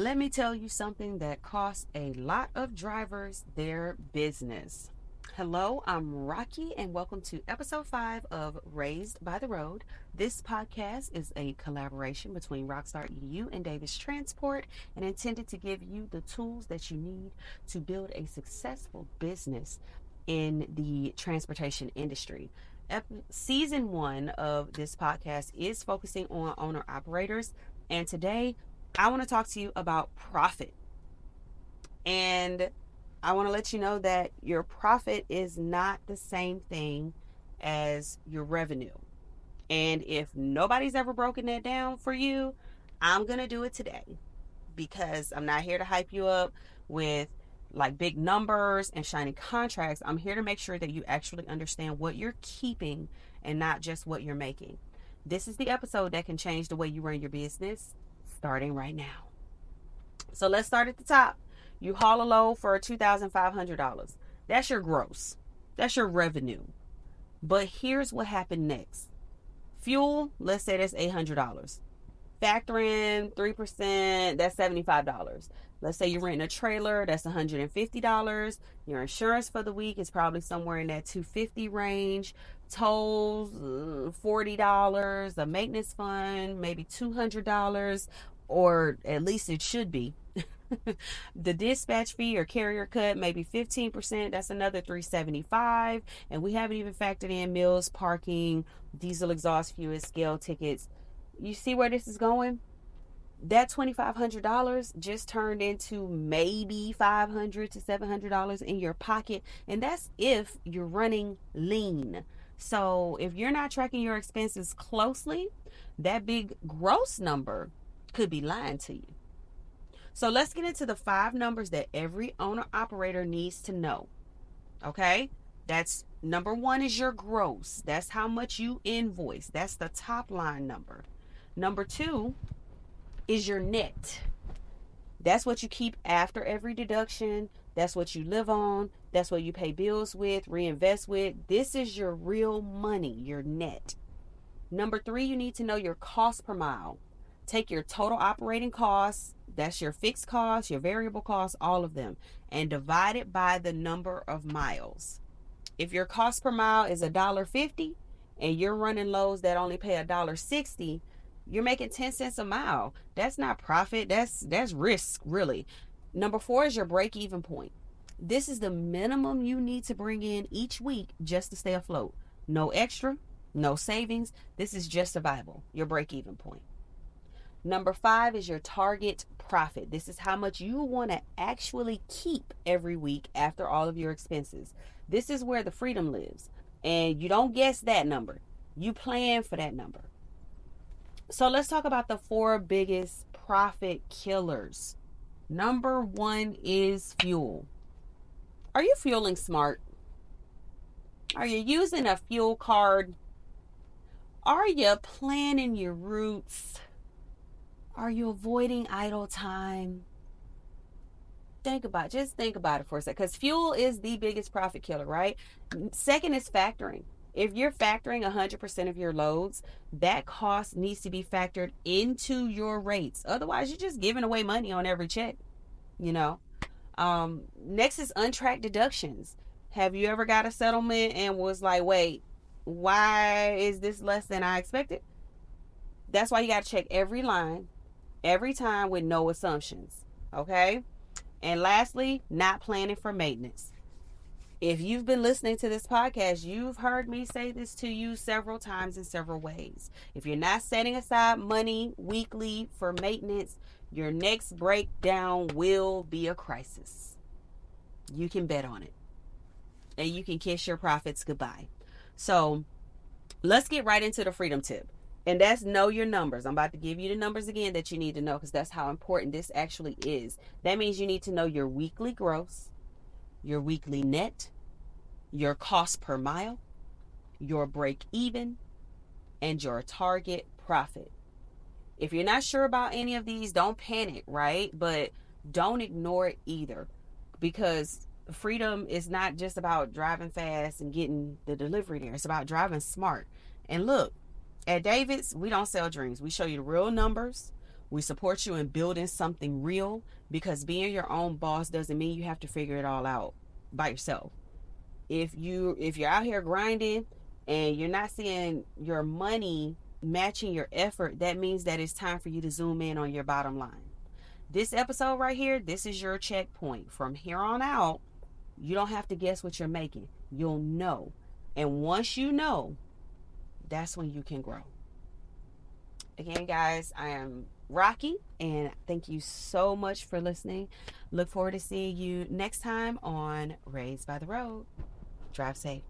Let me tell you something that costs a lot of drivers their business. Hello, I'm Rocky, and welcome to episode 5 of Raised by the Road. This podcast is a collaboration between Rockstar EDU and Davis Transport and intended to give you the tools that you need to build a successful business in the transportation industry. Season 1 of this podcast is focusing on owner operators, and today I want to talk to you about profit. And I want to let you know that your profit is not the same thing as your revenue. And if nobody's ever broken that down for you, I'm going to do it today, because I'm not here to hype you up with like big numbers and shiny contracts. I'm here to make sure that you actually understand what you're keeping and not just what you're making. This is the episode that can change the way you run your business starting right now. So let's start at the top. You haul a load for $2,500. That's your gross. That's your revenue. But here's what happened next. Fuel, let's say that's $800. Factor in 3%, that's $75. Let's say you're renting a trailer, that's $150. Your insurance for the week is probably somewhere in that $250 range. Tolls, $40. A maintenance fund, maybe $200, or at least it should be. The dispatch fee or carrier cut, maybe 15%. That's another $375. And we haven't even factored in meals, parking, diesel exhaust fuel, scale tickets. You see where this is going? That $2,500 just turned into maybe $500 to $700 in your pocket. And that's if you're running lean. So if you're not tracking your expenses closely, that big gross number could be lying to you. So let's get into the 5 numbers that every owner operator needs to know. Okay? That's number 1 is your gross. That's how much you invoice. That's the top line number. Number 2 is your net. That's what you keep after every deduction. That's what you live on. That's what you pay bills with, reinvest with. This is your real money, your net. Number 3, you need to know your cost per mile. Take your total operating costs, that's your fixed costs, your variable costs, all of them, and divide it by the number of miles. If your cost per mile is $1.50 and you're running loads that only pay $1.60, you're making 10 cents a mile. That's not profit, that's risk, really. Number 4 is your break-even point. This is the minimum you need to bring in each week just to stay afloat. No extra, no savings. This is just survival, your break-even point. Number 5 is your target profit. This is how much you want to actually keep every week after all of your expenses. This is where the freedom lives. And you don't guess that number. You plan for that number. So let's talk about the 4 biggest profit killers. Number 1 is fuel. Are you fueling smart? Are you using a fuel card? Are you planning your routes? Are you avoiding idle time? Think about it for a second, because fuel is the biggest profit killer, right? Second is factoring. If you're factoring 100% of your loads, that cost needs to be factored into your rates. Otherwise, you're just giving away money on every check, you know. Next is untracked deductions. Have you ever got a settlement and was like, wait, why is this less than I expected? That's why you got to check every line, every time, with no assumptions. Okay? And lastly, not planning for maintenance. If you've been listening to this podcast, you've heard me say this to you several times in several ways. If you're not setting aside money weekly for maintenance, your next breakdown will be a crisis. You can bet on it. And you can kiss your profits goodbye. So let's get right into the freedom tip. And that's know your numbers. I'm about to give you the numbers again that you need to know, because that's how important this actually is. That means you need to know your weekly gross, your weekly net, your cost per mile, your break even, and your target profit. If you're not sure about any of these, don't panic, right? But don't ignore it either, because freedom is not just about driving fast and getting the delivery there. It's about driving smart. And look, at David's, we don't sell dreams. We show you the real numbers. We support you in building something real, because being your own boss doesn't mean you have to figure it all out by yourself. If you're out here grinding and you're not seeing your money matching your effort, that means that it's time for you to zoom in on your bottom line. This episode right here, this is your checkpoint. From here on out, you don't have to guess what you're making. You'll know. And once you know, that's when you can grow. Again, guys, I am Rocky, and thank you so much for listening. Look forward to seeing you next time on Raised by the Road. Drive safe.